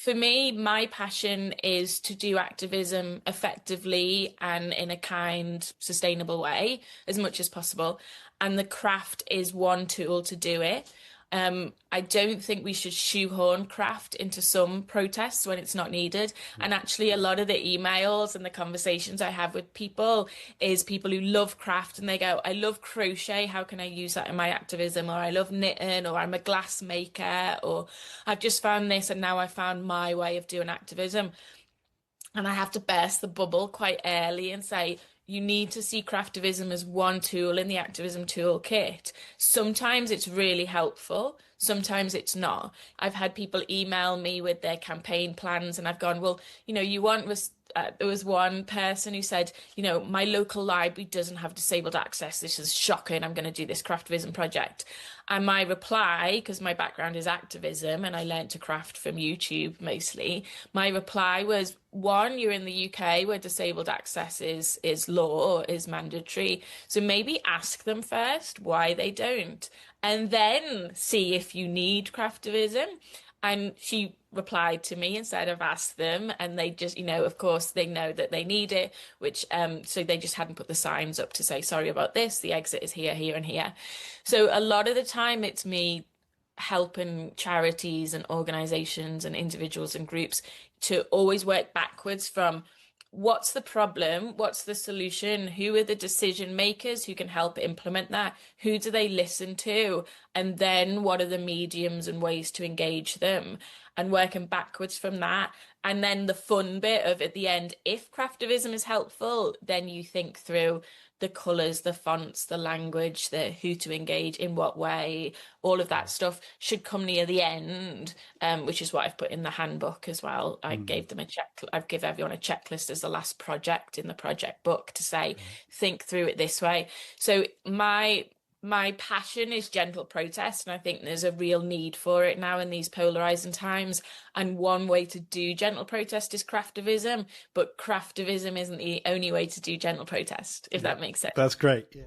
For me, my passion is to do activism effectively and in a kind, sustainable way as much as possible. And the craft is one tool to do it. I don't think we should shoehorn craft into some protests when it's not needed. And actually, a lot of the emails and the conversations I have with people is people who love craft and they go, I love crochet. How can I use that in my activism? Or I love knitting, or I'm a glass maker, or I've just found this and now I found my way of doing activism. And I have to burst the bubble quite early and say, you need to see craftivism as one tool in the activism toolkit. Sometimes it's really helpful, sometimes it's not. I've had people email me with their campaign plans, and I've gone, well, you want was there was one person who said, my local library doesn't have disabled access. This is shocking. I'm going to do this craftivism project. And my reply, because my background is activism and I learned to craft from YouTube mostly, my reply was, one, you're in the UK where disabled access is law, is mandatory. So maybe ask them first why they don't, and then see if you need craftivism. And she replied to me instead of asked them, and they just, of course, they know that they need it, which so they just hadn't put the signs up to say, sorry about this, the exit is here, here, and here. So a lot of the time it's me helping charities and organizations and individuals and groups to always work backwards from what's the problem, what's the solution, who are the decision makers who can help implement that, who do they listen to, and then what are the mediums and ways to engage them, and working backwards from that. And then the fun bit of at the end, if craftivism is helpful, then you think through the colors, the fonts, the language, the who to engage, in what way, all of that stuff should come near the end, which is what I've put in the handbook as well. I gave them I've give everyone a checklist as the last project in the project book to say, think through it this way. So my passion is gentle protest, and I think there's a real need for it now in these polarizing times. And one way to do gentle protest is craftivism, but craftivism isn't the only way to do gentle protest, if that makes sense. That's great. Yeah.